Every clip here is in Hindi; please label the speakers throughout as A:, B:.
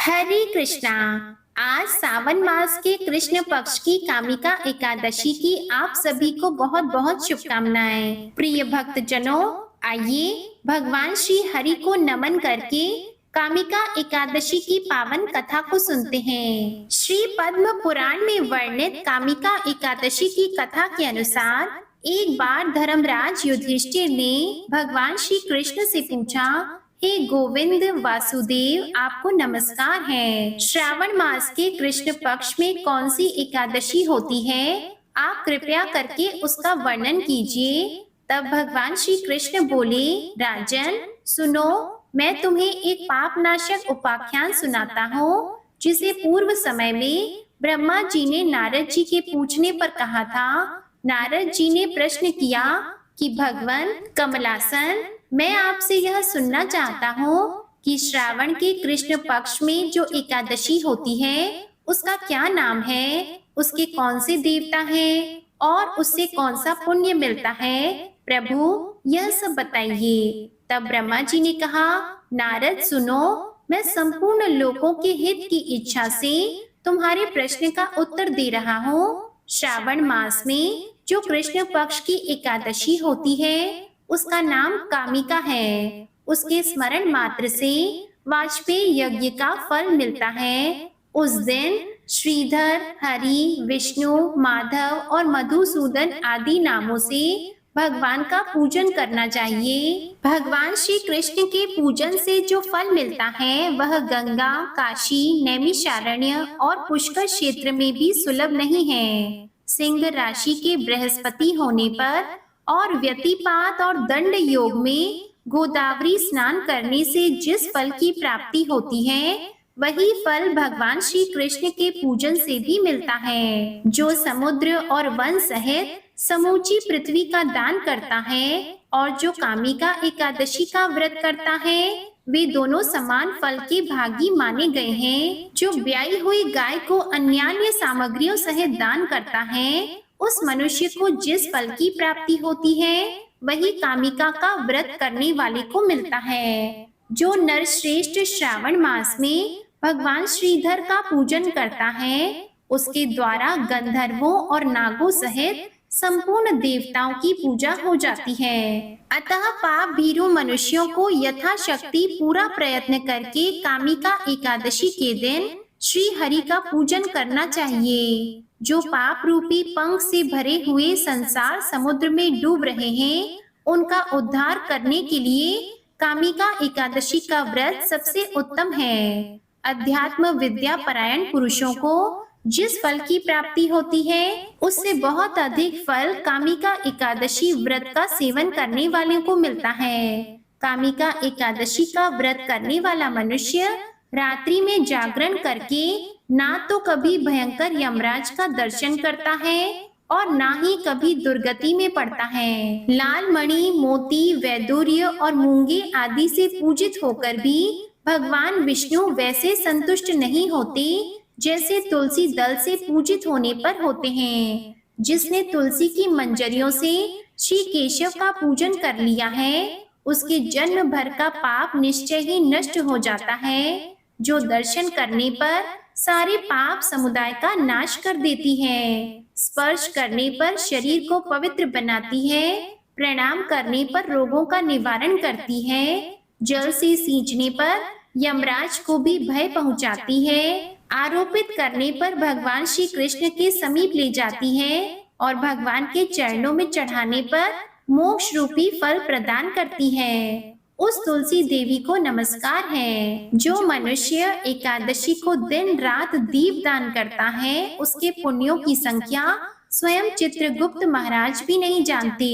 A: हरे कृष्णा। आज सावन मास के कृष्ण पक्ष की कामिका एकादशी की आप सभी को बहुत बहुत शुभकामनाएं। प्रिय भक्त जनों, आइए भगवान श्री हरि को नमन करके कामिका एकादशी की पावन कथा को सुनते हैं। श्री पद्म पुराण में वर्णित कामिका एकादशी की कथा के अनुसार एक बार धर्मराज युधिष्ठिर ने भगवान श्री कृष्ण से पूछा, हे गोविंद वासुदेव, आपको नमस्कार है। श्रावण मास के कृष्ण पक्ष में कौन सी एकादशी होती है? आप कृपया करके उसका वर्णन कीजिए। तब भगवान श्री कृष्ण बोले, राजन सुनो, मैं तुम्हें एक पाप नाशक उपाख्यान सुनाता हूँ, जिसे पूर्व समय में ब्रह्मा जी ने नारद जी के पूछने पर कहा था। नारद जी ने प्रश्न किया कि भगवान कमलासन, मैं आपसे यह सुनना चाहता हूँ कि श्रावण के कृष्ण पक्ष में जो एकादशी होती है उसका क्या नाम है, उसके कौन से देवता हैं और उससे कौन सा पुण्य मिलता है। प्रभु, यह सब बताइए। तब ब्रह्मा जी ने कहा, नारद सुनो, मैं संपूर्ण लोगों के हित की इच्छा से तुम्हारे प्रश्न का उत्तर दे रहा हूँ। श्रावण मास में जो कृष्ण पक्ष की एकादशी होती है उसका नाम कामिका है। उसके स्मरण मात्र से वाजपेयी यज्ञ का फल मिलता है। उस दिन श्रीधर, हरि, विष्णु, माधव और मधुसूदन आदि नामों से भगवान का पूजन करना चाहिए। भगवान श्री कृष्ण के पूजन से जो फल मिलता है वह गंगा, काशी, नैमिषारण्य और पुष्कर क्षेत्र में भी सुलभ नहीं है। सिंह राशि के बृहस्पति होने पर और व्यतिपात और दंड योग में गोदावरी स्नान करने से जिस फल की प्राप्ति होती है वही फल भगवान श्री कृष्ण के पूजन से भी मिलता है। जो समुद्र और वन सहित समूची पृथ्वी का दान करता है और जो कामिका एकादशी का व्रत करता है वे दोनों समान फल के भागी माने गए हैं। जो ब्याई हुई गाय को अन्यान्य सामग्रियों सहित दान करता है उस मनुष्य को जिस फल की प्राप्ति होती है वही कामिका का व्रत करने वाले को मिलता है। जो नर श्रेष्ठ श्रावण मास में भगवान श्रीधर का पूजन करता है उसके द्वारा गंधर्वों और नागों सहित संपूर्ण देवताओं की पूजा हो जाती है। अतः पाप भीरू मनुष्यों को यथाशक्ति पूरा प्रयत्न करके कामिका एकादशी के दिन श्री हरि का पूजन करना चाहिए। जो पाप रूपी पंख से भरे हुए संसार समुद्र में डूब रहे हैं उनका उद्धार करने के लिए कामिका एकादशी का व्रत सबसे उत्तम है। अध्यात्म विद्या परायण पुरुषों को जिस फल की प्राप्ति होती है उससे बहुत अधिक फल कामिका एकादशी व्रत का सेवन करने वाले को मिलता है। कामिका एकादशी का व्रत करने वाला मनुष्य रात्रि में जागरण करके ना तो कभी भयंकर यमराज का दर्शन करता है और ना ही कभी दुर्गति में पड़ता है। लाल मणि, मोती, वैदूर्य और मूंगे आदि से पूजित होकर भी भगवान विष्णु वैसे संतुष्ट नहीं होते जैसे तुलसी दल से पूजित होने पर होते हैं। जिसने तुलसी की मंजरियों से श्री केशव का पूजन कर लिया है उसके जन्म भर का पाप निश्चय ही नष्ट हो जाता है। जो दर्शन करने पर सारे पाप समुदाय का नाश कर देती है, स्पर्श करने पर शरीर को पवित्र बनाती है, प्रणाम करने पर रोगों का निवारण करती है, जल से सींचने पर यमराज को भी भय पहुंचाती है, आरोपित करने पर भगवान श्री कृष्ण के समीप ले जाती है और भगवान के चरणों में चढ़ाने पर मोक्ष रूपी फल प्रदान करती है। उस तुलसी देवी को नमस्कार है। जो मनुष्य एकादशी को दिन रात दीप दान करता है उसके पुण्यों की संख्या स्वयं चित्रगुप्त महाराज भी नहीं जानते।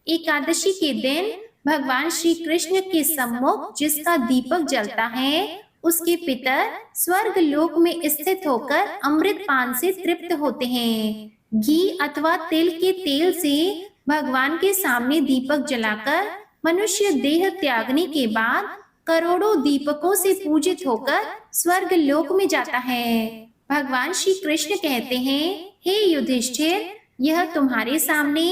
A: एकादशी के दिन भगवान श्री कृष्ण के सम्मुख जिसका दीपक जलता है उसके पितर स्वर्ग लोक में स्थित होकर अमृत पान से तृप्त होते हैं। घी अथवा तिल के तेल से भगवान के सामने दीपक जलाकर मनुष्य देह त्यागने के बाद करोड़ों दीपकों से पूजित होकर स्वर्ग लोक में जाता है। भगवान श्री कृष्ण कहते हैं, हे युधिष्ठिर, यह तुम्हारे सामने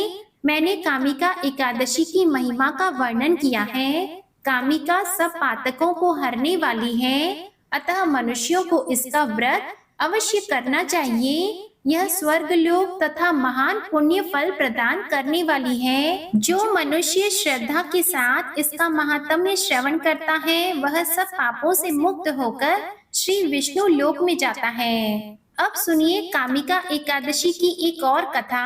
A: मैंने कामिका एकादशी की महिमा का वर्णन किया है। कामिका सब पातकों को हरने वाली है अतः मनुष्यों को इसका व्रत अवश्य करना चाहिए। यह स्वर्ग लोक तथा महान पुण्य फल प्रदान करने वाली है। जो मनुष्य श्रद्धा के साथ इसका महात्म्य श्रवण करता है, वह सब पापों से मुक्त होकर श्री विष्णु लोक में जाता है। अब सुनिए कामिका एकादशी की एक और कथा।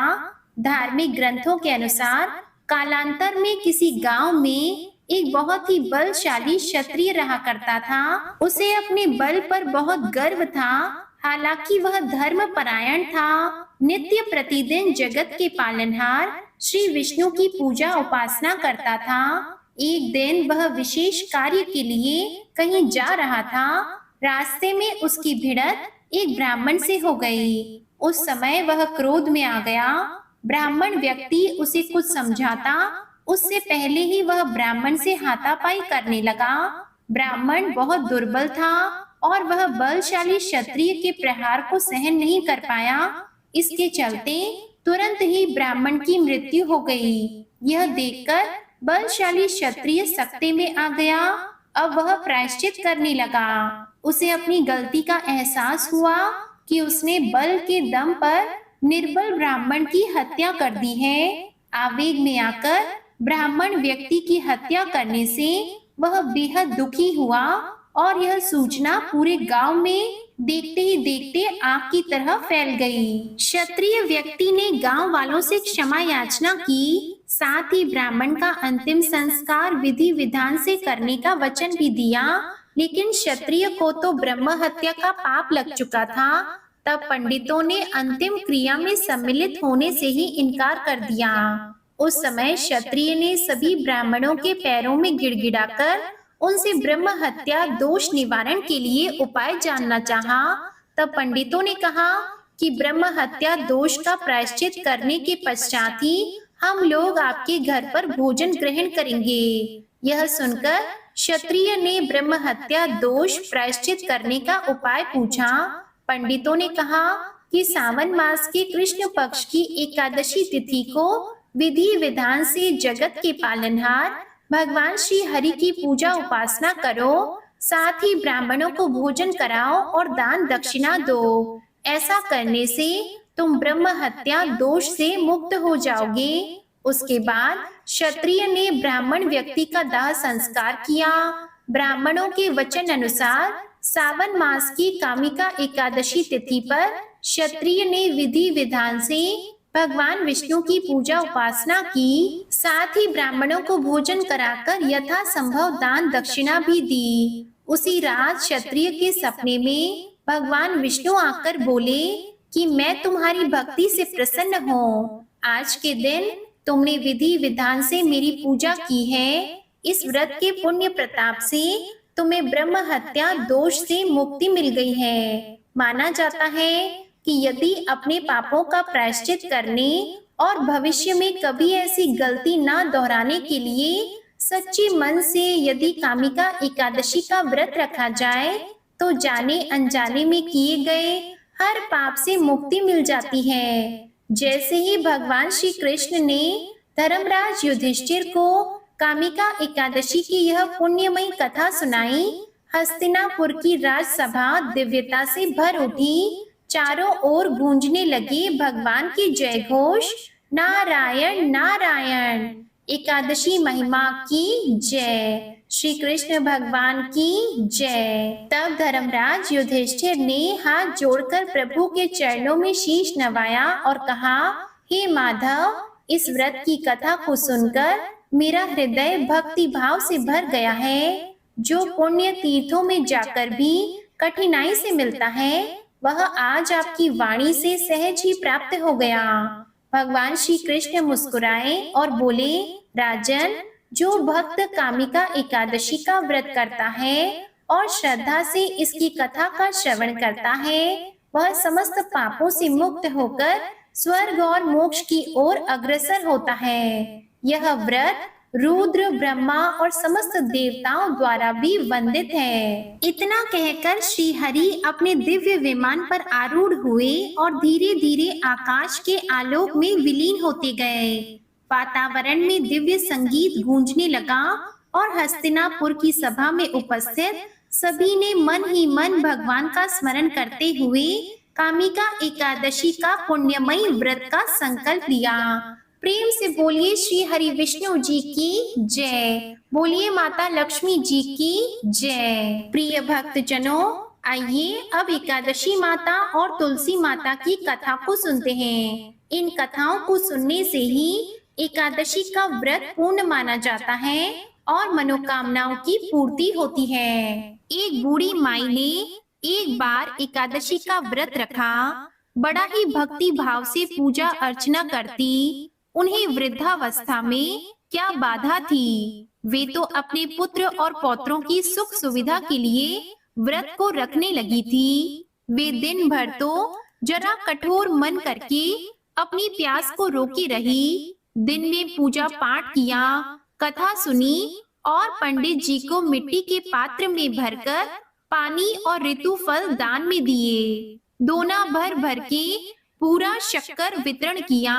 A: धार्मिक ग्रंथों के अनुसार कालांतर में किसी गांव में एक बहुत ही बलशाली क्षत्रिय रहा करता था। उसे अपने बल पर बहुत गर्व था। हालांकि वह धर्म परायण था। नित्य प्रतिदिन जगत के पालनहार श्री विष्णु की पूजा उपासना करता था। एक दिन वह विशेष कार्य के लिए कहीं जा रहा था। रास्ते में उसकी भिड़ंत एक ब्राह्मण से हो गई। उस समय वह क्रोध में आ गया। ब्राह्मण व्यक्ति उसे कुछ समझाता उससे पहले ही वह ब्राह्मण से हाथापाई करने लगा। ब्राह्मण बहुत दुर्बल था और वह बलशाली क्षत्रिय के प्रहार को सहन नहीं कर पाया। इसके चलते तुरंत ही ब्राह्मण की मृत्यु हो गई। यह देखकर बलशाली क्षत्रिय सकते में आ गया। अब वह प्रायश्चित करने लगा। उसे अपनी गलती का एहसास हुआ कि उसने बल के दम पर निर्बल ब्राह्मण की हत्या कर दी है। आवेग में आकर ब्राह्मण व्यक्ति की हत्या करने से वह बेहद दुखी हुआ और यह सूचना पूरे गांव में देखते ही देखते आग की तरह फैल गई। क्षत्रिय व्यक्ति ने गांव वालों से क्षमा याचना की। साथ ही ब्राह्मण का अंतिम संस्कार विधि विधान से करने का वचन भी दिया। लेकिन क्षत्रिय को तो ब्रह्म हत्या का पाप लग चुका था। तब पंडितों ने अंतिम क्रिया में सम्मिलित होने से ही इनकार कर दिया। उस समय क्षत्रिय ने सभी ब्राह्मणों के पैरों में गिड़गिड़ाकर उनसे ब्रह्म हत्या दोष निवारण के लिए उपाय जानना चाहा। तब पंडितों ने कहा कि ब्रह्म हत्या दोष का प्रायश्चित करने के पश्चात ही हम लोग आपके घर पर भोजन ग्रहण करेंगे। यह सुनकर क्षत्रिय ने ब्रह्म हत्या दोष प्रायश्चित करने का उपाय पूछा। पंडितों ने कहा कि सावन मास के कृष्ण पक्ष की एकादशी तिथि को विधि विधान से जगत के पालनहार भगवान श्री हरि की पूजा उपासना करो। साथ ही ब्राह्मणों को भोजन कराओ और दान दक्षिणा दो। ऐसा करने से तुम ब्रह्म हत्या दोष से मुक्त हो जाओगे। उसके बाद क्षत्रिय ने ब्राह्मण व्यक्ति का दाह संस्कार किया। ब्राह्मणों के वचन अनुसार सावन मास की कामिका एकादशी तिथि पर क्षत्रिय ने विधि विधान से भगवान विष्णु की पूजा उपासना की। साथ ही ब्राह्मणों को भोजन कराकर यथा संभव दान दक्षिणा भी दी। उसी रात क्षत्रिय के सपने में भगवान विष्णु आकर बोले कि मैं तुम्हारी भक्ति से प्रसन्न हूँ। आज के दिन तुमने विधि विधान से मेरी पूजा की है। इस व्रत के पुण्य प्रताप से तुम्हें ब्रह्म हत्या दोष से मुक्ति मिल गई है। माना जाता है कि यदि अपने पापों का प्रायश्चित करने और भविष्य में कभी ऐसी गलती न दोहराने के लिए सच्चे मन से यदि कामिका एकादशी का व्रत रखा जाए तो जाने अनजाने में किए गए हर पाप से मुक्ति मिल जाती है। जैसे ही भगवान श्री कृष्ण ने धर्मराज युधिष्ठिर को कामिका एकादशी की यह पुण्यमयी कथा सुनाई, हस्तिनापुर की राजसभा दिव्यता से भर उठी। चारों ओर गूंजने लगे भगवान की जय घोष, नारायण नारायण। एकादशी महिमा की जय, श्री कृष्ण भगवान की जय। तब धर्मराज युधिष्ठिर ने हाथ जोड़कर प्रभु के चरणों में शीश नवाया और कहा, हे माधव, इस व्रत की कथा को सुनकर मेरा हृदय भक्ति भाव से भर गया है। जो पुण्य तीर्थों में जाकर भी कठिनाई से मिलता है, वह आज आपकी वाणी से सहज ही प्राप्त हो गया। भगवान श्री कृष्ण मुस्कुराए और बोले, राजन, जो भक्त कामिका एकादशी का व्रत करता है और श्रद्धा से इसकी कथा का श्रवण करता है, वह समस्त पापों से मुक्त होकर स्वर्ग और मोक्ष की ओर अग्रसर होता है। यह व्रत रुद्र, ब्रह्मा और समस्त देवताओं द्वारा भी वंदित है। इतना कहकर श्री हरि अपने दिव्य विमान पर आरूढ़ हुए और धीरे धीरे आकाश के आलोक में विलीन होते गए। वातावरण में दिव्य संगीत गूंजने लगा और हस्तिनापुर की सभा में उपस्थित सभी ने मन ही मन भगवान का स्मरण करते हुए कामिका एकादशी का पुण्यमयी व्रत का संकल्प लिया। प्रेम से बोलिए श्री हरि विष्णु जी की जय, बोलिए माता लक्ष्मी जी की जय। प्रिय भक्त जनों, आइए अब एकादशी माता और तुलसी माता की कथा को सुनते हैं। इन कथाओं को सुनने से ही एकादशी का व्रत पूर्ण माना जाता है और मनोकामनाओं की पूर्ति होती है। एक बूढ़ी माई ने एक बार एकादशी का व्रत रखा। बड़ा ही भक्ति भाव से पूजा अर्चना करती। उन्हें वृद्धावस्था में क्या बाधा थी। वे तो अपने पुत्र और पौत्रों की सुख सुविधा के लिए व्रत को रखने लगी थी। वे दिन भर तो जरा कठोर मन करके अपनी प्यास को रोकी रही। दिन में पूजा पाठ किया, कथा सुनी और पंडित जी को मिट्टी के पात्र में भरकर पानी और ऋतु फल दान में दिए। दोना भर भर के पूरा शक्कर वितरण किया।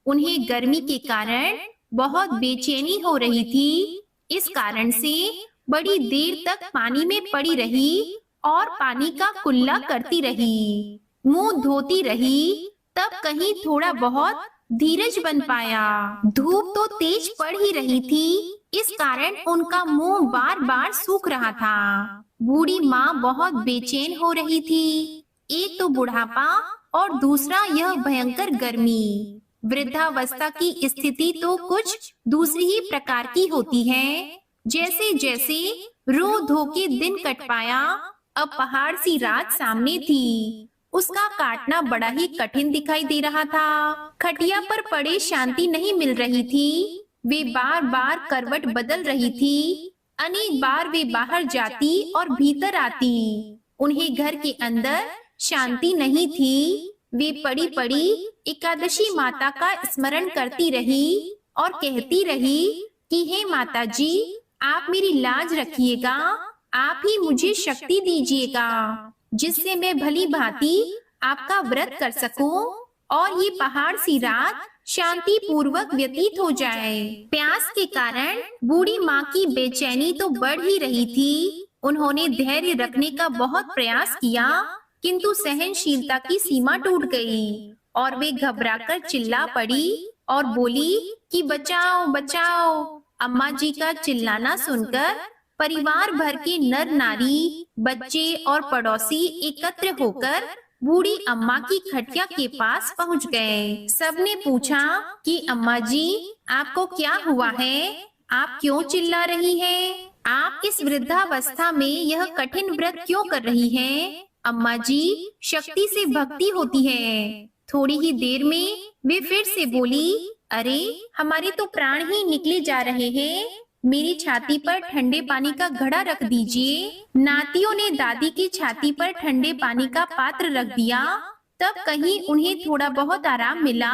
A: उन्हें गर्मी के कारण बहुत बेचैनी हो रही थी। इस कारण से बड़ी देर तक पानी में पड़ी रही और पानी का कुल्ला करती रही, मुंह धोती रही। तब कहीं थोड़ा बहुत धीरज बन पाया। धूप तो तेज पड़ ही रही थी, इस कारण उनका मुंह बार बार सूख रहा था। बूढ़ी माँ बहुत बेचैन हो रही थी। एक तो बुढ़ापा और दूसरा यह भयंकर गर्मी। वृद्धावस्था की स्थिति तो कुछ दूसरी ही प्रकार की होती है। जैसे जैसे रो धो के दिन कट पाया, अब पहाड़ सी रात सामने थी। उसका काटना बड़ा ही कठिन दिखाई दे रहा था। खटिया पर पड़े शांति नहीं मिल रही थी। वे बार बार करवट बदल रही थी। अनेक बार वे बाहर जाती और भीतर आती। उन्हें घर के अंदर शांति नहीं थी। वे पड़ी पड़ी एकादशी माता का स्मरण करती रही और कहती रही कि हे माता जी, आप मेरी लाज रखिएगा, आप ही मुझे शक्ति दीजिएगा जिससे मैं भली भांति आपका व्रत कर सकूं और ये पहाड़ सी रात शांति पूर्वक व्यतीत हो जाए। प्यास के कारण बूढ़ी माँ की बेचैनी तो बढ़ ही रही थी। उन्होंने धैर्य रखने का बहुत प्रयास किया, किंतु सहनशीलता की सीमा टूट गई और वे घबराकर चिल्ला पड़ी और बोली कि बचाओ बचाओ। अम्मा जी का चिल्लाना सुनकर परिवार भर के नर नारी, बच्चे और पड़ोसी एकत्र होकर बूढ़ी अम्मा की खटिया के पास पहुंच गए। सबने पूछा कि अम्मा जी, आपको क्या हुआ है? आप क्यों चिल्ला रही हैं? आप इस वृद्धावस्था में यह कठिन व्रत क्यों कर रही हैं? अम्मा जी, शक्ति से भक्ति होती है। थोड़ी ही देर में वे फिर से बोली, अरे हमारे तो प्राण ही निकले जा रहे हैं। मेरी छाती पर ठंडे पानी का घड़ा रख दीजिए। नातियों ने दादी की छाती पर ठंडे पानी का पात्र रख दिया। तब कहीं उन्हें थोड़ा बहुत आराम मिला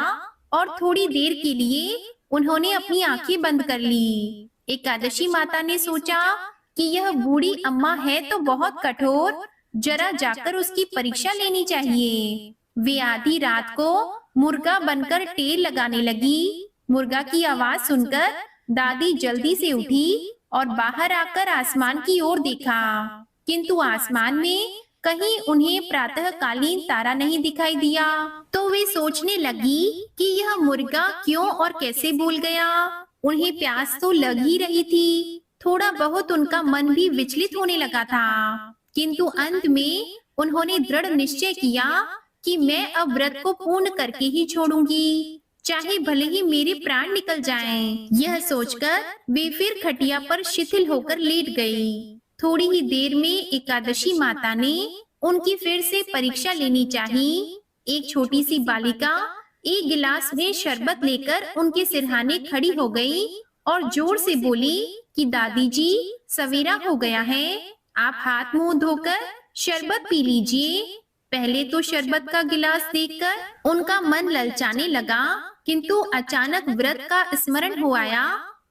A: और थोड़ी देर के लिए उन्होंने अपनी आंखें बंद कर ली। एकादशी माता ने सोचा कि यह बूढ़ी अम्मा है तो बहुत कठोर, जरा जाकर उसकी परीक्षा लेनी चाहिए। वे आधी रात को मुर्गा बनकर टेर लगाने लगी। मुर्गा की आवाज सुनकर दादी जल्दी से उठी और बाहर आकर आसमान की ओर देखा, किंतु आसमान में कहीं उन्हें प्रातःकालीन तारा नहीं दिखाई दिया। तो वे सोचने लगी कि यह मुर्गा क्यों और कैसे भूल गया। उन्हें प्यास तो लग ही रही थी, थोड़ा बहुत उनका मन भी विचलित होने लगा था, किंतु अंत में उन्होंने दृढ़ निश्चय किया कि मैं अब व्रत को पूर्ण करके ही छोड़ूंगी, चाहे भले ही मेरे प्राण निकल जाएं। यह सोचकर वे फिर खटिया पर शिथिल होकर लेट गई। थोड़ी ही देर में एकादशी माता ने उनकी फिर से परीक्षा लेनी चाहिए। एक छोटी सी बालिका एक गिलास में शरबत लेकर उनके सिरहाने खड़ी हो गई और जोर से बोली कि दादी जी, सवेरा हो गया है, आप हाथ मुंह धोकर शरबत पी लीजिए। पहले तो शरबत का गिलास देखकर उनका मन ललचाने लगा, किंतु अचानक व्रत का स्मरण हो आया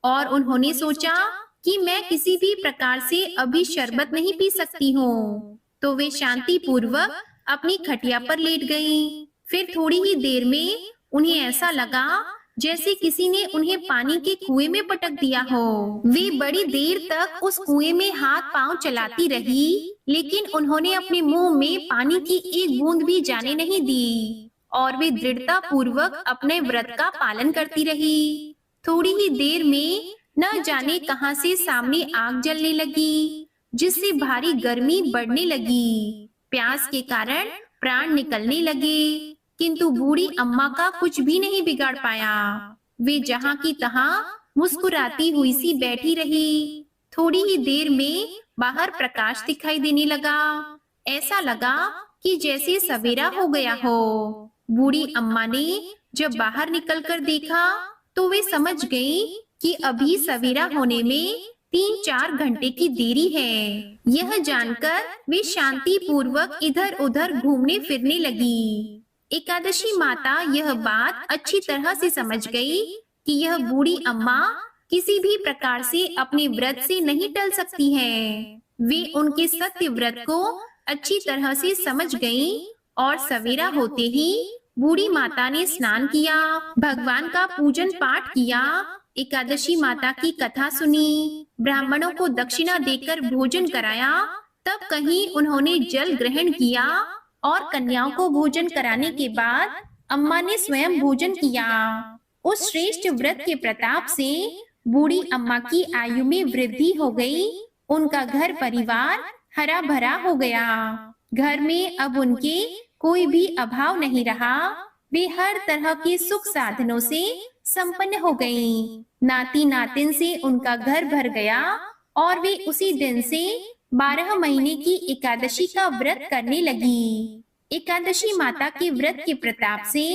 A: और उन्होंने सोचा कि मैं किसी भी प्रकार से अभी शरबत नहीं पी सकती हूँ। तो वे शांति पूर्वक अपनी खटिया पर लेट गईं। फिर थोड़ी ही देर में उन्हें ऐसा लगा जैसे किसी ने उन्हें पानी के कुएं में पटक दिया हो। वे बड़ी देर तक उस कुएं में हाथ पांव चलाती रही, लेकिन उन्होंने अपने मुंह में पानी की एक बूंद भी जाने नहीं दी और वे दृढ़ता पूर्वक अपने व्रत का पालन करती रही। थोड़ी ही देर में न जाने कहां से सामने आग जलने लगी, जिससे भारी गर्मी बढ़ने लगी। प्यास के कारण प्राण निकलने लगे, किंतु बूढ़ी अम्मा का कुछ भी नहीं बिगाड़ पाया। वे जहां की तहां मुस्कुराती हुई सी बैठी रही। थोड़ी ही देर में बाहर प्रकाश दिखाई देने लगा। ऐसा लगा कि जैसे सवेरा हो गया हो। बूढ़ी अम्मा ने जब बाहर निकलकर देखा तो वे समझ गई कि अभी सवेरा होने में 3-4 घंटे की देरी है। यह जानकर वे शांति पूर्वक इधर उधर घूमने फिरने लगी। एकादशी माता यह बात अच्छी तरह से समझ गई कि यह बूढ़ी अम्मा किसी भी प्रकार से अपने व्रत से नहीं टल सकती हैं। वे उनके सत्य व्रत को अच्छी तरह से समझ गईं और सवेरा होते ही बूढ़ी माता ने स्नान किया, भगवान का पूजन पाठ किया, एकादशी माता की कथा सुनी, ब्राह्मणों को दक्षिणा देकर भोजन कराया। तब कहीं उन्होंने जल ग्रहण किया और कन्याओं को भोजन कराने के बाद अम्मा ने स्वयं भोजन किया। उस श्रेष्ठ व्रत के प्रताप से बूढ़ी अम्मा की आयु में वृद्धि हो गई। उनका घर परिवार हरा भरा हो गया। घर में अब उनके कोई भी अभाव नहीं रहा। वे हर तरह के सुख साधनों से संपन्न हो गईं। नाती नातिन से उनका घर भर गया और वे उसी दिन से 12 महीने की एकादशी का व्रत करने लगी। एकादशी माता के व्रत के प्रताप से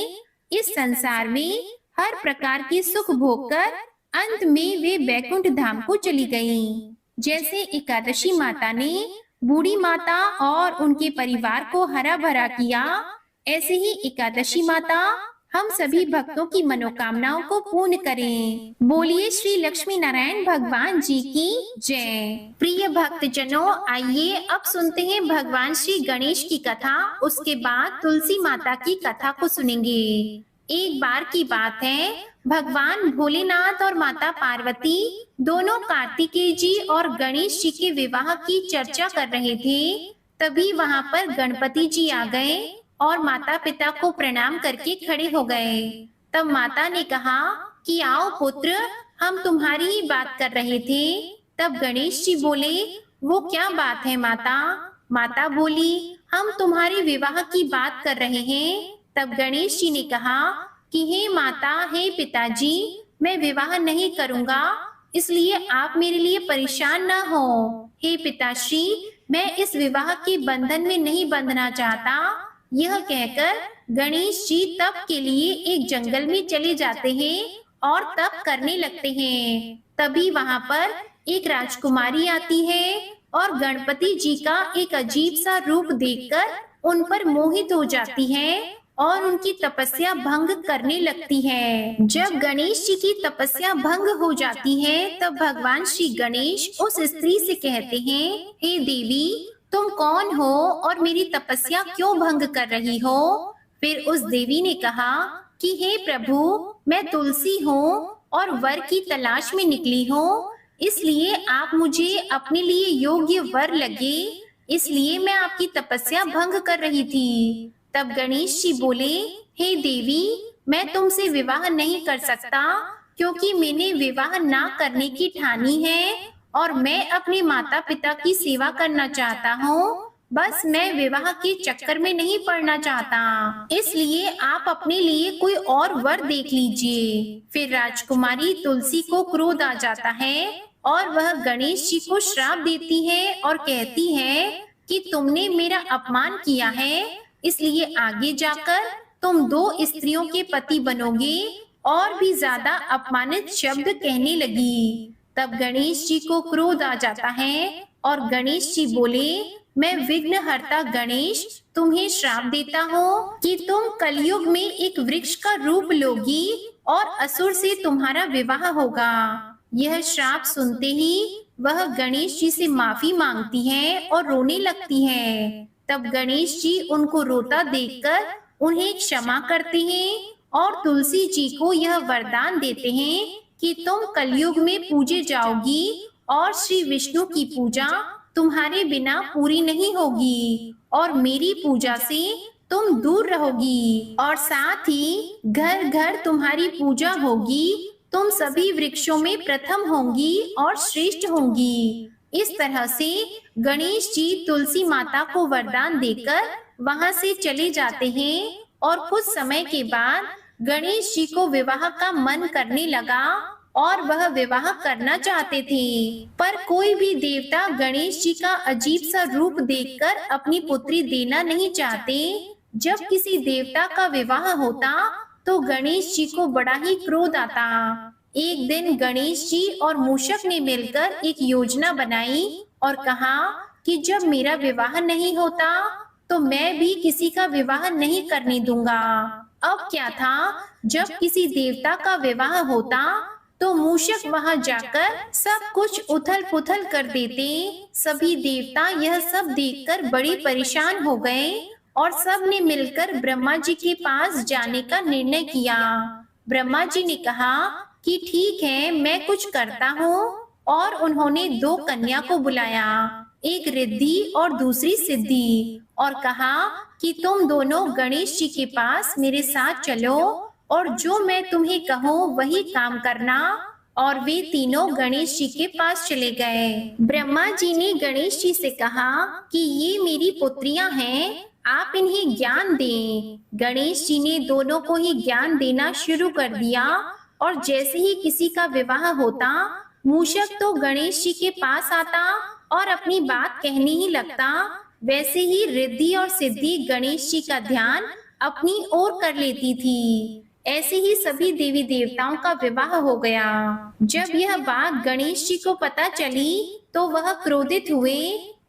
A: इस संसार में हर प्रकार के सुख भोगकर अंत में वे बैकुंठ धाम को चली गईं। जैसे एकादशी माता ने बूढ़ी माता और उनके परिवार को हरा भरा किया, ऐसे ही एकादशी माता हम सभी भक्तों की मनोकामनाओं को पूर्ण करें। बोलिए श्री लक्ष्मी नारायण भगवान जी की जय। प्रिय भक्त जनों, आइए अब सुनते हैं भगवान श्री गणेश की कथा। उसके बाद तुलसी माता की कथा को सुनेंगे। एक बार की बात है, भगवान भोलेनाथ और माता पार्वती दोनों कार्तिकेय जी और गणेश जी के विवाह की चर्चा कर रहे थे। तभी वहां पर गणपति जी आ गए और माता पिता को प्रणाम करके खड़े हो गए। तब माता ने कहा कि आओ पुत्र, हम तुम्हारी ही बात कर रहे थे। तब गणेश जी बोले, वो क्या बात है माता? माता बोली, हम तुम्हारे विवाह की बात कर रहे हैं। तब गणेश जी ने कहा कि हे माता, हे पिताजी, मैं विवाह नहीं करूंगा, इसलिए आप मेरे लिए परेशान ना हो। हे पिताश्री, मैं इस विवाह के बंधन में नहीं बंधना चाहता। यह कहकर गणेश जी तप के लिए एक जंगल में चले जाते हैं और तप करने लगते हैं। तभी वहां पर एक राजकुमारी आती है और गणपति जी का एक अजीब सा रूप देखकर उन पर मोहित हो जाती है और उनकी तपस्या भंग करने लगती है। जब गणेश जी की तपस्या भंग हो जाती है, तब भगवान श्री गणेश उस स्त्री से कहते हैं, हे देवी, तुम कौन हो और मेरी तपस्या क्यों भंग कर रही हो? फिर उस देवी ने कहा कि हे प्रभु, मैं तुलसी हूँ और वर की तलाश में निकली हूँ, इसलिए आप मुझे अपने लिए योग्य वर लगे, इसलिए मैं आपकी तपस्या भंग कर रही थी। तब गणेश जी बोले, हे देवी, मैं तुमसे विवाह नहीं कर सकता, क्योंकि मैंने विवाह ना करने की ठानी है और मैं अपने माता पिता की सेवा करना चाहता हूँ। बस मैं विवाह के चक्कर में नहीं पड़ना चाहता, इसलिए आप अपने लिए कोई और वर देख लीजिए। फिर राजकुमारी तुलसी को क्रोध आ जाता है और वह गणेश जी को श्राप देती है और कहती है कि तुमने मेरा अपमान किया है, इसलिए आगे जाकर तुम 2 स्त्रियों के पति बनोगे। और भी ज्यादा अपमानित शब्द कहने लगी। तब गणेश जी को क्रोध आ जाता है और गणेश जी बोले, मैं विघ्नहर्ता गणेश तुम्हें श्राप देता हूँ कि तुम कलयुग में एक वृक्ष का रूप लोगी और असुर से तुम्हारा विवाह होगा। यह श्राप सुनते ही वह गणेश जी से माफी मांगती है और रोने लगती है। तब गणेश जी उनको रोता देखकर उन्हें क्षमा करते हैं और तुलसी जी को यह वरदान देते हैं कि तुम कलयुग में पूजे जाओगी और श्री विष्णु की पूजा तुम्हारे बिना पूरी नहीं होगी और मेरी पूजा से तुम दूर रहोगी और साथ ही घर घर तुम्हारी पूजा होगी। तुम सभी वृक्षों में प्रथम होंगी और श्रेष्ठ होंगी। इस तरह से गणेश जी तुलसी माता को वरदान देकर वहां से चले जाते हैं और कुछ समय के बाद गणेश जी को विवाह का मन करने लगा और वह विवाह करना चाहते थे, पर कोई भी देवता गणेश जी का अजीब सा रूप देखकर अपनी पुत्री देना नहीं चाहते। जब किसी देवता का विवाह होता तो गणेश जी को बड़ा ही क्रोध आता। एक दिन गणेश जी और मूषक ने मिलकर एक योजना बनाई और कहा कि जब मेरा विवाह नहीं होता तो मैं भी किसी का विवाह नहीं करने दूंगा। अब क्या था, जब किसी देवता का विवाह होता तो मूषक वहां जाकर सब कुछ उथल पुथल कर देते। सभी देवता यह सब देखकर बड़े परेशान हो गए और सब ने मिलकर ब्रह्मा जी के पास जाने का निर्णय किया। ब्रह्मा जी ने कहा कि ठीक है, मैं कुछ करता हूँ, और उन्होंने दो कन्या को बुलाया, एक रिद्धि और दूसरी सिद्धि, और कहा कि तुम दोनों गणेश जी के पास मेरे साथ चलो और जो मैं तुम्हें कहूँ वही काम करना। और वे तीनों गणेश जी के पास चले गए। ब्रह्मा जी ने गणेश जी से कहा कि ये मेरी पुत्रियां हैं, आप इन्हें ज्ञान दें। गणेश जी ने दोनों को ही ज्ञान देना शुरू कर दिया और जैसे ही किसी का विवाह होता, मूषक तो गणेश जी के पास आता और अपनी बात कहने ही लगता। वैसे ही रिद्धि और सिद्धि गणेश जी का ध्यान अपनी ओर कर लेती थी। ऐसे ही सभी देवी देवताओं का विवाह हो गया। जब यह बात गणेश जी को पता चली तो वह क्रोधित हुए।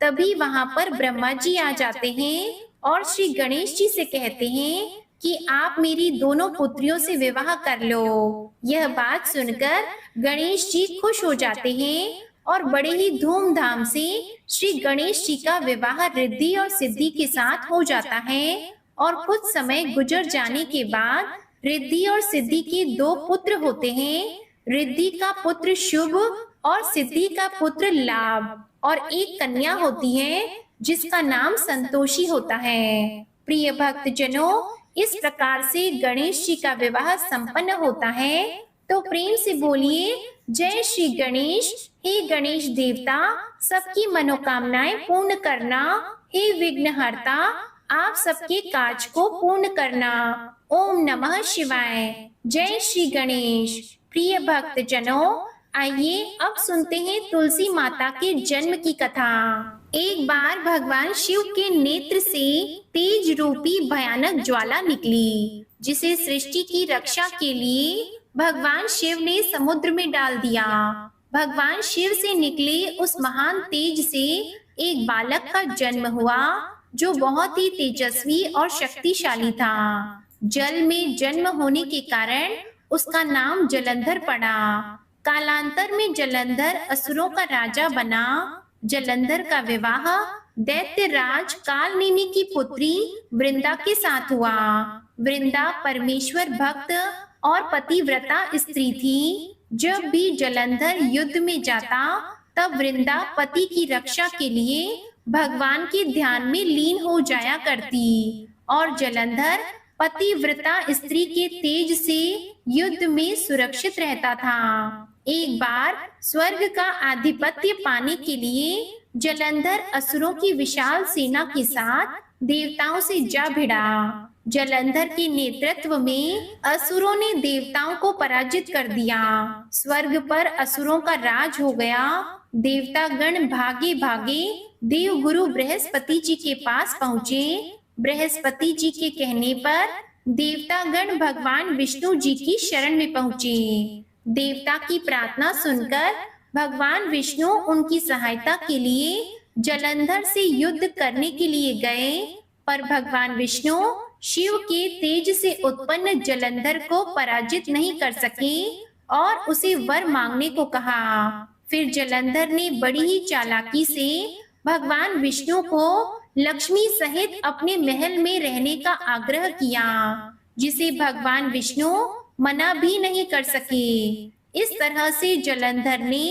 A: तभी वहां पर ब्रह्मा जी आ जाते हैं और श्री गणेश जी से कहते हैं कि आप मेरी दोनों पुत्रियों से विवाह कर लो। यह बात सुनकर गणेश जी खुश हो जाते हैं और बड़े ही धूमधाम से श्री गणेश जी का विवाह रिद्धि और सिद्धि के साथ हो जाता है। और कुछ समय गुजर जाने के बाद रिद्धि और सिद्धि के दो पुत्र होते हैं। रिद्धि का पुत्र शुभ और सिद्धि का पुत्र लाभ, और एक कन्या होती है जिसका नाम संतोषी होता है। प्रिय भक्त जनों, इस प्रकार से गणेश जी का विवाह संपन्न होता है। तो प्रेम से बोलिए जय श्री गणेश। हे गणेश देवता, सबकी मनोकामनाएं पूर्ण करना। हे विघ्नहर्ता, आप सबके काज को पूर्ण करना। ओम नमः शिवाय। जय श्री गणेश। प्रिय भक्त जनों, आइए अब सुनते हैं तुलसी माता के जन्म की कथा। एक बार भगवान शिव के नेत्र से तेज रूपी भयानक ज्वाला निकली, जिसे सृष्टि की रक्षा के लिए भगवान शिव ने समुद्र में डाल दिया। भगवान शिव से निकले उस महान तेज से एक बालक का जन्म हुआ जो बहुत ही तेजस्वी और शक्तिशाली था। जल में जन्म होने के कारण उसका नाम जलंधर पड़ा। कालांतर में जलंधर असुरों का राजा बना। जलंधर का विवाह दैत्यराज कालनेमी की पुत्री वृंदा के साथ हुआ। वृंदा परमेश्वर भक्त और पतिव्रता स्त्री थी। जब भी जलंधर युद्ध में जाता तब वृंदा पति की रक्षा के लिए भगवान के ध्यान में लीन हो जाया करती और जलंधर पतिव्रता स्त्री के तेज से युद्ध में सुरक्षित रहता था। एक बार स्वर्ग का आधिपत्य पाने के लिए जलंधर असुरों की विशाल सेना के साथ देवताओं से जा भिड़ा। जलंधर के नेतृत्व में असुरों ने देवताओं को पराजित कर दिया। स्वर्ग पर असुरों का राज हो गया। देवतागण भागे भागे देव गुरु बृहस्पति जी के पास पहुँचे। बृहस्पति जी के कहने पर देवतागण भगवान विष्णु जी की शरण में पहुँचे। देवता की प्रार्थना सुनकर भगवान विष्णु उनकी सहायता के लिए जलंधर से युद्ध करने के लिए गए, पर भगवान विष्णु शिव के तेज से उत्पन्न जलंधर को पराजित नहीं कर सके और उसे वर मांगने को कहा। फिर जलंधर ने बड़ी ही चालाकी से भगवान विष्णु को लक्ष्मी सहित अपने महल में रहने का आग्रह किया। जिसे भगवान विष्णु मना भी नहीं कर सके। इस तरह से जलंधर ने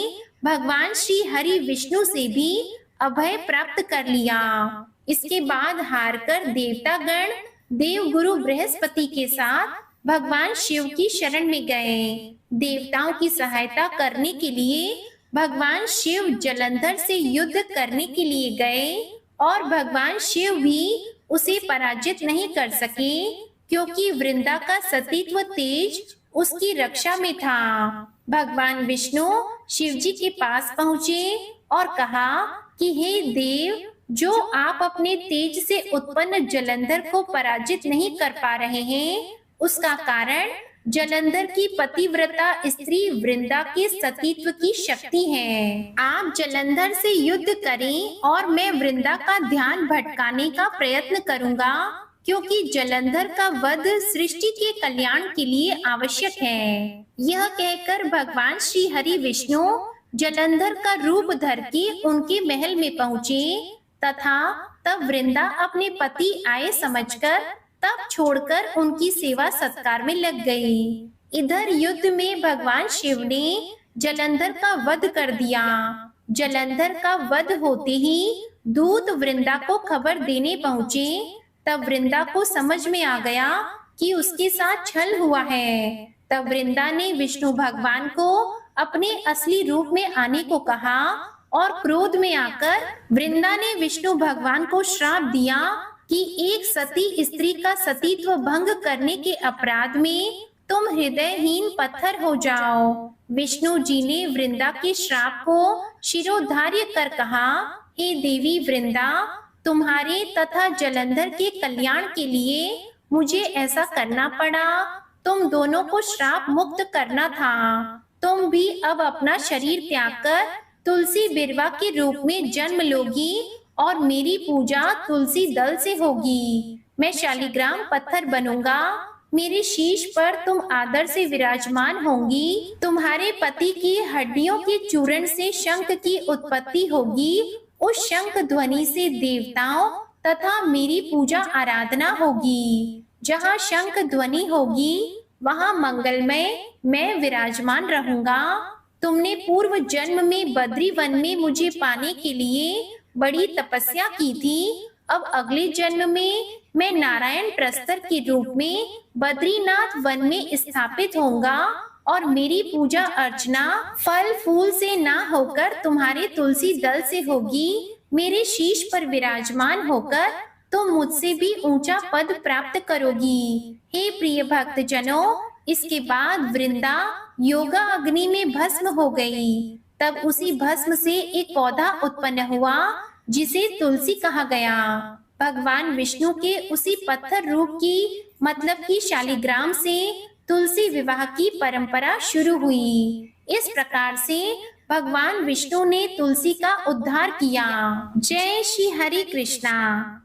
A: भगवान श्री हरि विष्णु से भी अभय प्राप्त कर लिया। इसके बाद हारकर देवतागण देवगुरु बृहस्पति के साथ भगवान शिव की शरण में गए। देवताओं की सहायता करने के लिए भगवान शिव जलंधर से युद्ध करने के लिए गए और भगवान शिव भी उसे पराजित नहीं कर सके, क्योंकि वृंदा का सतीत्व तेज उसकी रक्षा में था। भगवान विष्णु शिव जी के पास पहुँचे और कहा कि हे देव, जो आप अपने तेज से उत्पन्न जलंधर को पराजित नहीं कर पा रहे हैं, उसका कारण जलंधर की पतिव्रता स्त्री वृंदा के सतीत्व की शक्ति है। आप जलंधर से युद्ध करें और मैं वृंदा का ध्यान भटकाने का प्रयत्न करूंगा, क्योंकि जलंधर का वध सृष्टि के कल्याण के लिए आवश्यक है। यह कहकर भगवान श्री हरि विष्णु जलंधर का रूप धर के उनके महल में पहुँचे तथा तब वृंदा अपने पति आए समझकर तब छोड़कर उनकी सेवा सत्कार में लग गई। इधर युद्ध में भगवान शिव ने जलंधर का वध कर दिया। जलंधर का वध होते ही दूत वृंदा को खबर देने पहुँचे। तब वृंदा को समझ में आ गया कि उसके साथ छल हुआ है। तब वृंदा ने विष्णु भगवान को अपने असली रूप में आने को कहा और क्रोध में आकर वृंदा ने विष्णु भगवान को श्राप दिया कि एक सती स्त्री का सतीत्व भंग करने के अपराध में तुम हृदयहीन पत्थर हो जाओ। विष्णु जी ने वृंदा के श्राप को शिरोधार्य कर कहा, हे देवी वृंदा, तुम्हारे तथा जलंधर के कल्याण के लिए मुझे ऐसा करना पड़ा। तुम दोनों को श्राप मुक्त करना था। तुम भी अब अपना शरीर त्याग कर तुलसी बिरवा के रूप में जन्म लोगी और मेरी पूजा तुलसी दल से होगी। मैं शालिग्राम पत्थर बनूंगा। मेरे शीश पर तुम आदर से विराजमान होंगी। तुम्हारे पति की हड्डियों के चूर्ण से शंख की उत्पत्ति होगी। उस शंख ध्वनि से देवताओं तथा मेरी पूजा आराधना होगी। जहाँ शंख ध्वनि होगी वहाँ मंगलमय मैं विराजमान रहूंगा। तुमने पूर्व जन्म में बद्री वन में मुझे पाने के लिए बड़ी तपस्या की थी। अब अगले जन्म में मैं नारायण प्रस्तर के रूप में बद्रीनाथ वन में स्थापित होऊंगा और मेरी पूजा अर्चना फल फूल से ना होकर तुम्हारे तुलसी दल से होगी। मेरे शीश पर विराजमान होकर तुम मुझसे भी ऊंचा पद प्राप्त करोगी। हे प्रिय भक्त जनों, इसके बाद वृंदा योगा अग्नि में भस्म हो गई। तब उसी भस्म से एक पौधा उत्पन्न हुआ जिसे तुलसी कहा गया। भगवान विष्णु के उसी पत्थर रूप की मतलब की शालिग्राम से तुलसी विवाह की परंपरा शुरू हुई। इस प्रकार से भगवान विष्णु ने तुलसी का उद्धार किया। जय श्री हरि कृष्णा।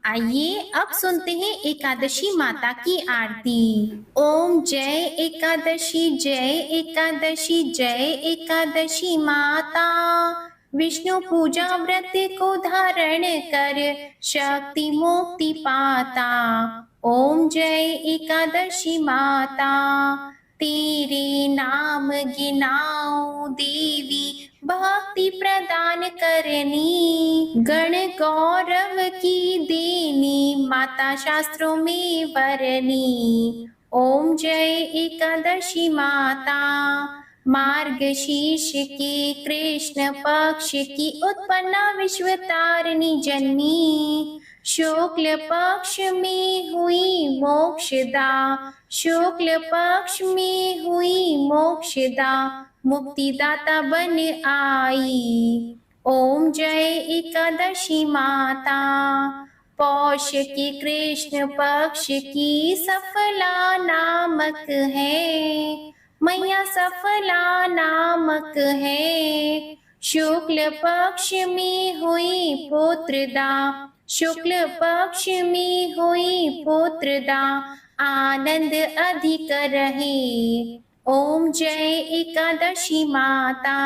A: आइए अब सुनते हैं एकादशी माता की आरती। ओम जय एकादशी, जय एकादशी, जय एकादशी माता। विष्णु पूजा व्रत को धारण कर शक्ति मुक्ति पाता। ओम जय एकादशी माता। तेरे नाम गिनाओ देवी, भक्ति प्रदान करनी। गण गौरव की देनी, माता शास्त्रों में वरनी। ओम जय एकादशी माता। मार्गशीर्ष के कृष्ण पक्ष की उत्पन्ना विश्वतारिणी जन्मी। शुक्ल पक्ष में हुई मोक्षदा, शुक्ल पक्ष में हुई मोक्षदा, मुक्तिदाता बन आई। ओम जय एकादशी माता। पौष के कृष्ण पक्ष की सफला नामक है, मैया सफला नामक है। शुक्ल पक्ष में हुई पुत्रदा, शुक्ल पक्ष में हुई पुत्रदा, आनंद अधिक रहे। ओम जय एकादशी माता।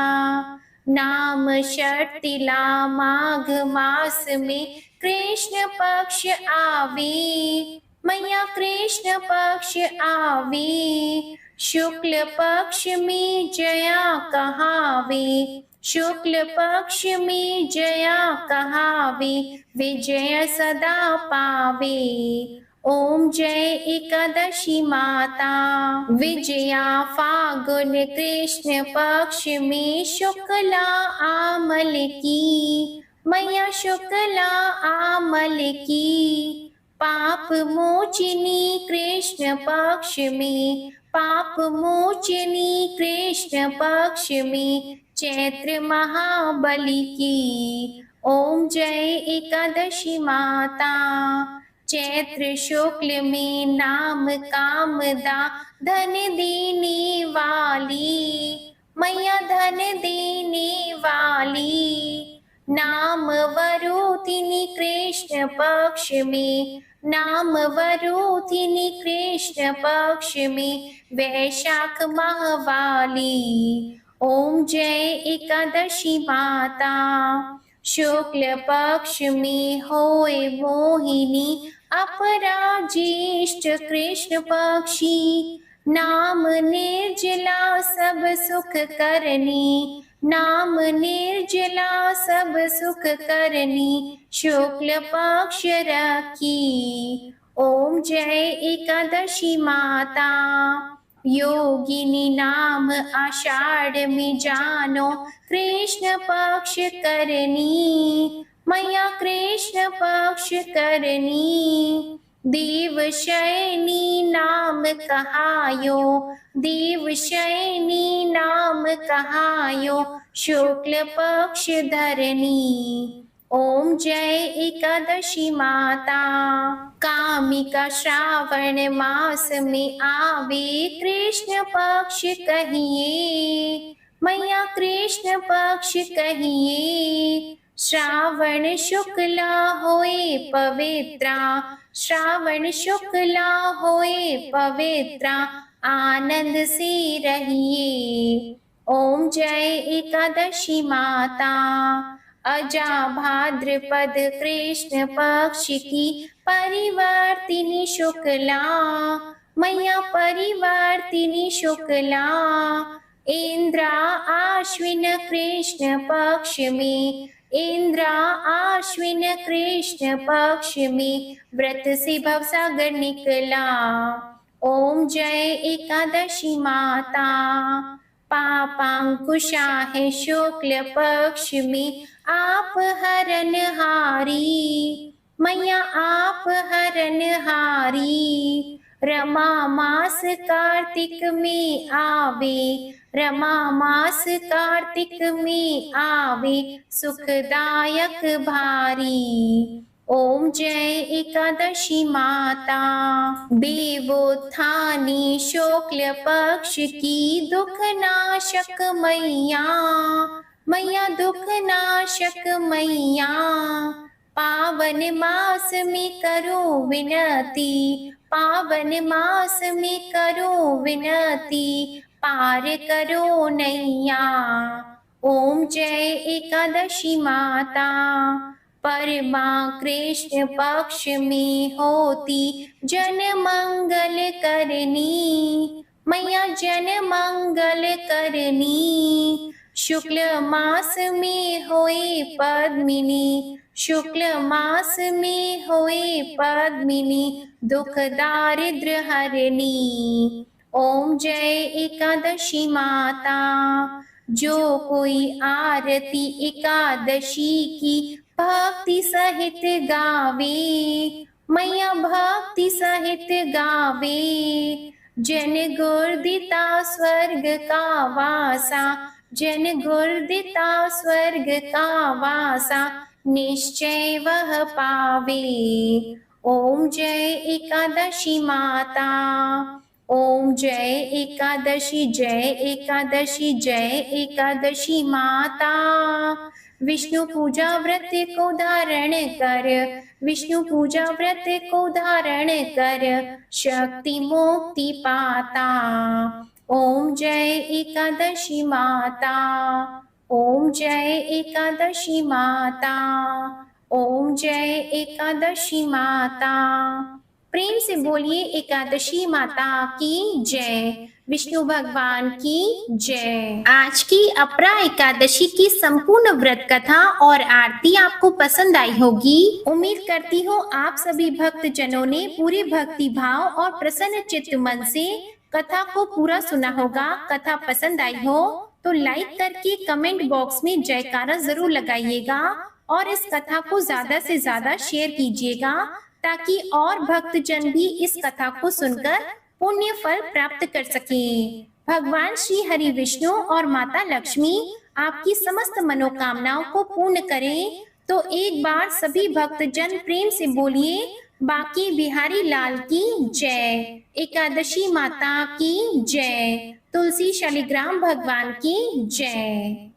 A: नाम षटतिला माघ मास में कृष्ण पक्ष आवे, मैया कृष्ण पक्ष आवे, शुक्ल पक्ष में जया कहावे, शुक्ल पक्ष में जया कहावे, विजय सदा पावे। ओम जय एकादशी माता। विजया फागुन कृष्ण पक्ष में शुक्ला आमल की, मैया शुक्ला आमल की। पाप मोचिनी कृष्ण पक्ष में, पाप मोचिनी कृष्ण पक्ष में, चैत्र महाबली की। ओम जय एकादशी माता। चैत्र शुक्ल में नाम कामदा धन देने वाली, मैया धन देने वाली। नाम वरुथिनी कृष्ण पक्ष में, नाम वरुथिनी कृष्ण पक्ष में, वैशाख माहवाली। ओम जय एकादशी माता। शुक्ल पक्ष में होए मोहिनी, अपराजिष्ट कृष्ण पक्षी। नाम निर्जला सब सुख करनी, नाम निर्जला सब सुख करनी, शुक्ल पक्ष रखी। ओम जय एकादशी माता। योगिनी नाम आषाढ़ में जानो, कृष्ण पक्ष करनी, मैया कृष्ण पक्ष करनी। देवशयनी नाम कहायो, देवशयनी नाम कहायो, शुक्ल पक्ष धरनी। ओम जय एकादशी माता। कामिका श्रावण मास में आवे, कृष्ण पक्ष कहिए, मैया कृष्ण पक्ष कहिए। श्रावण शुक्ला होए पवित्रा, श्रावण शुक्ला होए पवित्रा, आनंद से रहिए। ओम जय एकादशी माता। अजा भाद्रपद कृष्ण पक्ष की, परिवर्तिनी शुक्ला, मैया परिवर्तिनी शुक्ला। इंद्रा आश्विन कृष्ण पक्ष में, इंद्रा आश्विन कृष्ण पक्ष में, व्रत से भवसागर निकला। ओम जय एकादशी माता। पापांकुशा है शुक्ल पक्ष में, आप हरनहारी, मैया आप हरनहारी। रमा मास कार्तिक में आवे, रमा मास कार्तिक में आवे, सुखदायक भारी। ओम जय एकादशी माता। देवोत्थानी शुक्ल पक्ष की, दुख नाशक मैया, मैया दुख नाशक मैया। पावन मास में करो विनती, पावन मास में करो विनती, पार करो नैया। ओम जय एकादशी माता। परमा कृष्ण पक्ष में होती, जन मंगल करनी, मैया जन मंगल करनी। शुक्ल मास में होए पद्मिनी, शुक्ल मास में होए पद्मिनी, दुख दारिद्र हरनी। ओम जय एकादशी माता। जो कोई आरती एकादशी की, भक्ति सहित गावे, मैया भक्ति सहित गावे। जन गुर्दिता स्वर्ग का वासा, जन गुर्दिता स्वर्ग का वासा, निश्चय वह पावे। ओम जय एकादशी माता। ओम जय एकादशी, जय एकादशी, जय एकादशी माता। विष्णु पूजा व्रत को धारण कर, विष्णु पूजा व्रत को धारण कर, शक्ति मुक्ति पाता। ओम जय एकादशी माता। ओम जय एकादशी माता। ओम जय एकादशी माता। प्रेम से बोलिए एकादशी माता की जय, विष्णु भगवान की जय। आज की अपरा एकादशी की संपूर्ण व्रत कथा और आरती आपको पसंद आई होगी। उम्मीद करती हूँ आप सभी भक्त जनों ने पूरे भक्ति भाव और प्रसन्न चित्त मन से कथा को पूरा सुना होगा। कथा पसंद आई हो तो लाइक करके कमेंट बॉक्स में जयकारा जरूर लगाइएगा और इस कथा को ज्यादा से ज्यादा शेयर कीजिएगा ताकि और भक्तजन भी इस कथा को सुनकर पुण्य फल प्राप्त कर सकें। भगवान श्री हरि विष्णु और माता लक्ष्मी आपकी समस्त मनोकामनाओं को पूर्ण करें। तो एक बार सभी भक्तजन प्रेम से बोलिए बाकी बिहारी लाल की जय, एकादशी माता की जय, तुलसी शालिग्राम भगवान की जय।